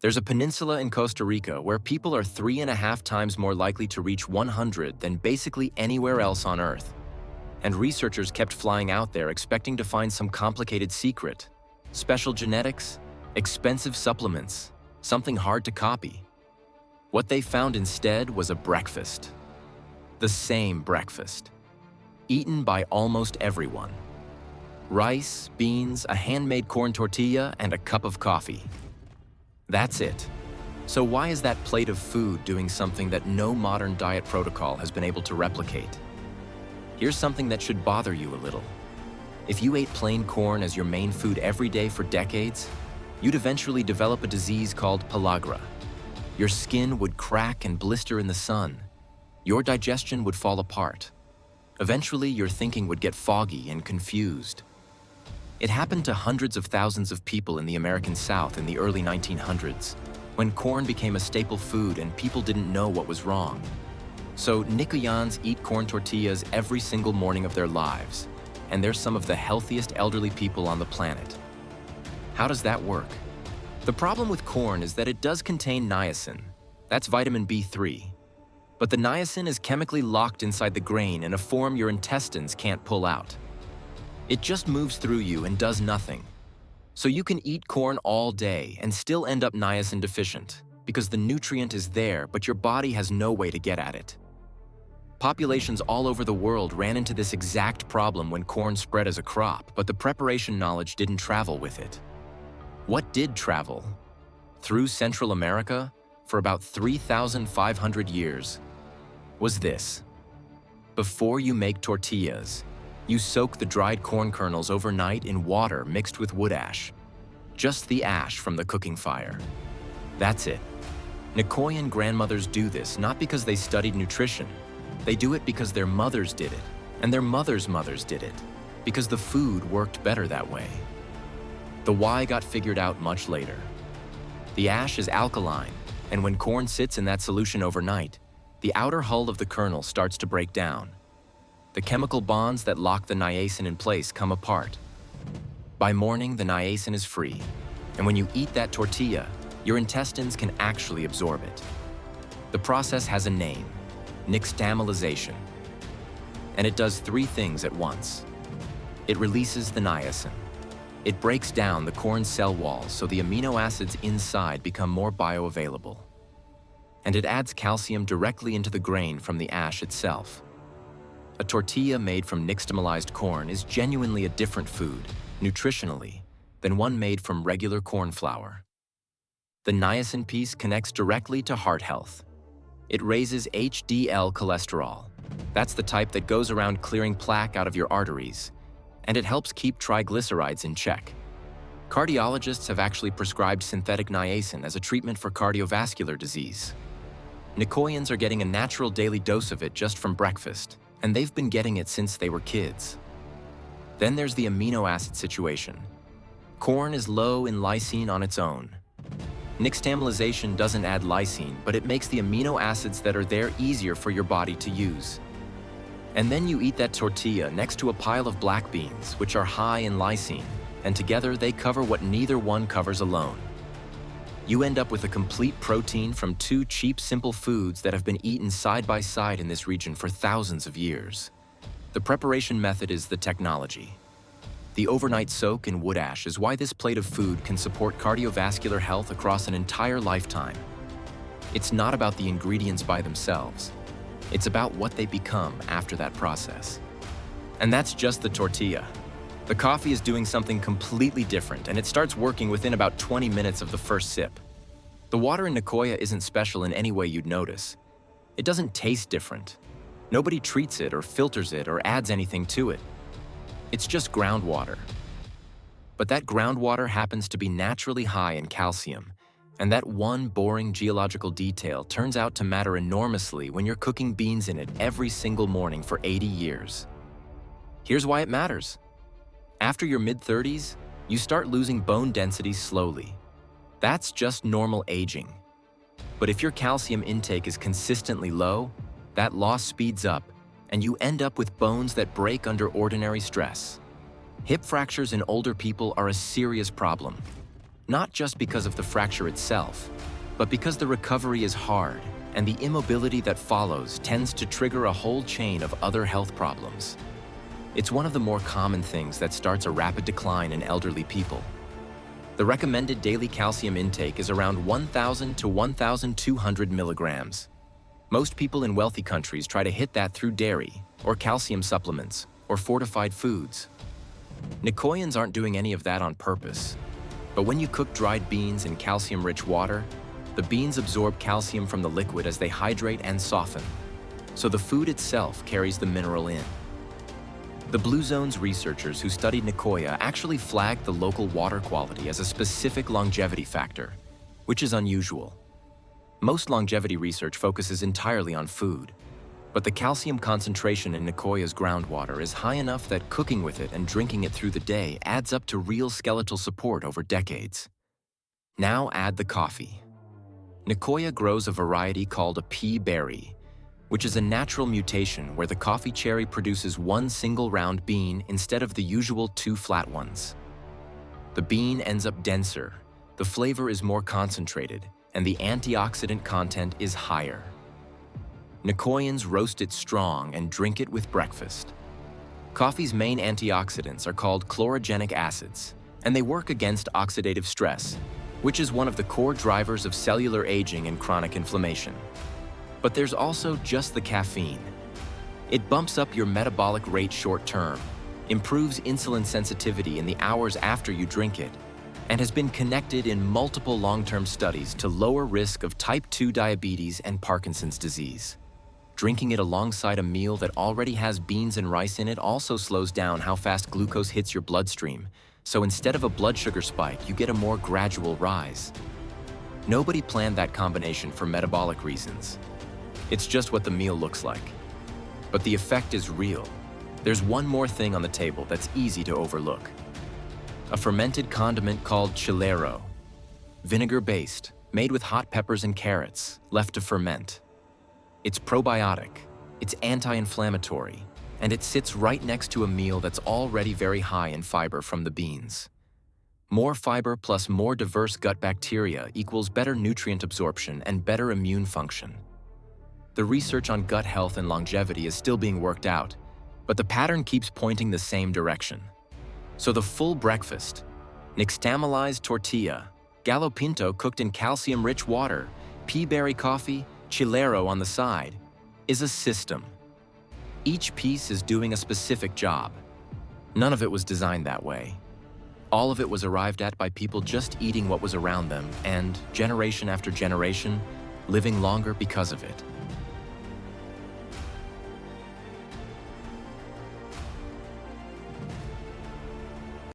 There's a peninsula in Costa Rica where people are 3.5 times more likely to reach 100 than basically anywhere else on Earth. And researchers kept flying out there expecting to find some complicated secret. Special genetics, expensive supplements, something hard to copy. What they found instead was a breakfast. The same breakfast. Eaten by almost everyone. Rice, beans, a handmade corn tortilla, and a cup of coffee. That's it. So why is that plate of food doing something that no modern diet protocol has been able to replicate? Here's something that should bother you a little. If you ate plain corn as your main food every day for decades, you'd eventually develop a disease called pellagra. Your skin would crack and blister in the sun. Your digestion would fall apart. Eventually, your thinking would get foggy and confused. It happened to hundreds of thousands of people in the American South in the early 1900s, when corn became a staple food and people didn't know what was wrong. So Nicoyans eat corn tortillas every single morning of their lives, and they're some of the healthiest elderly people on the planet. How does that work? The problem with corn is that it does contain niacin. That's vitamin B3. But the niacin is chemically locked inside the grain in a form your intestines can't pull out. It just moves through you and does nothing. So you can eat corn all day and still end up niacin deficient because the nutrient is there, but your body has no way to get at it. Populations all over the world ran into this exact problem when corn spread as a crop, but the preparation knowledge didn't travel with it. What did travel? Through Central America, for about 3,500 years, was this. Before you make tortillas, you soak the dried corn kernels overnight in water mixed with wood ash. Just the ash from the cooking fire. That's it. Nicoyan grandmothers do this not because they studied nutrition. They do it because their mothers did it, and their mothers' mothers did it, because the food worked better that way. The why got figured out much later. The ash is alkaline, and when corn sits in that solution overnight, the outer hull of the kernel starts to break down. The chemical bonds that lock the niacin in place come apart. By morning, the niacin is free, and when you eat that tortilla, your intestines can actually absorb it. The process has a name, nixtamalization. And it does three things at once. It releases the niacin. It breaks down the corn cell walls so the amino acids inside become more bioavailable. And it adds calcium directly into the grain from the ash itself. A tortilla made from nixtamalized corn is genuinely a different food, nutritionally, than one made from regular corn flour. The niacin piece connects directly to heart health. It raises HDL cholesterol. That's the type that goes around clearing plaque out of your arteries, and it helps keep triglycerides in check. Cardiologists have actually prescribed synthetic niacin as a treatment for cardiovascular disease. Nicoyans are getting a natural daily dose of it just from breakfast, and they've been getting it since they were kids. Then there's the amino acid situation. Corn is low in lysine on its own. Nixtamalization doesn't add lysine, but it makes the amino acids that are there easier for your body to use. And then you eat that tortilla next to a pile of black beans, which are high in lysine, and together they cover what neither one covers alone. You end up with a complete protein from two cheap, simple foods that have been eaten side by side in this region for thousands of years. The preparation method is the technology. The overnight soak in wood ash is why this plate of food can support cardiovascular health across an entire lifetime. It's not about the ingredients by themselves. It's about what they become after that process. And that's just the tortilla. The coffee is doing something completely different, and it starts working within about 20 minutes of the first sip. The water in Nicoya isn't special in any way you'd notice. It doesn't taste different. Nobody treats it or filters it or adds anything to it. It's just groundwater. But that groundwater happens to be naturally high in calcium, and that one boring geological detail turns out to matter enormously when you're cooking beans in it every single morning for 80 years. Here's why it matters. After your mid-30s, you start losing bone density slowly. That's just normal aging. But if your calcium intake is consistently low, that loss speeds up, and you end up with bones that break under ordinary stress. Hip fractures in older people are a serious problem. not just because of the fracture itself, but because the recovery is hard and the immobility that follows tends to trigger a whole chain of other health problems. It's one of the more common things that starts a rapid decline in elderly people. The recommended daily calcium intake is around 1,000 to 1,200 milligrams. Most people in wealthy countries try to hit that through dairy, or calcium supplements, or fortified foods. Nicoyans aren't doing any of that on purpose. But when you cook dried beans in calcium-rich water, the beans absorb calcium from the liquid as they hydrate and soften, so the food itself carries the mineral in. The Blue Zone's researchers who studied Nicoya actually flagged the local water quality as a specific longevity factor, which is unusual. Most longevity research focuses entirely on food, but the calcium concentration in Nicoya's groundwater is high enough that cooking with it and drinking it through the day adds up to real skeletal support over decades. Now add the coffee. Nicoya grows a variety called a pea berry, which is a natural mutation where the coffee cherry produces one single round bean instead of the usual two flat ones. The bean ends up denser, the flavor is more concentrated, and the antioxidant content is higher. Nicoyans roast it strong and drink it with breakfast. Coffee's main antioxidants are called chlorogenic acids, and they work against oxidative stress, which is one of the core drivers of cellular aging and chronic inflammation. But there's also just the caffeine. It bumps up your metabolic rate short-term, improves insulin sensitivity in the hours after you drink it, and has been connected in multiple long-term studies to lower risk of type 2 diabetes and Parkinson's disease. Drinking it alongside a meal that already has beans and rice in it also slows down how fast glucose hits your bloodstream, so instead of a blood sugar spike, you get a more gradual rise. Nobody planned that combination for metabolic reasons. It's just what the meal looks like. But the effect is real. There's one more thing on the table that's easy to overlook. A fermented condiment called chilero. Vinegar-based, made with hot peppers and carrots, left to ferment. It's probiotic, it's anti-inflammatory, and it sits right next to a meal that's already very high in fiber from the beans. More fiber plus more diverse gut bacteria equals better nutrient absorption and better immune function. The research on gut health and longevity is still being worked out, but the pattern keeps pointing the same direction. So the full breakfast, nixtamalized tortilla, gallo pinto cooked in calcium-rich water, pea berry coffee, chilero on the side, is a system. Each piece is doing a specific job. None of it was designed that way. All of it was arrived at by people just eating what was around them and, generation after generation, living longer because of it.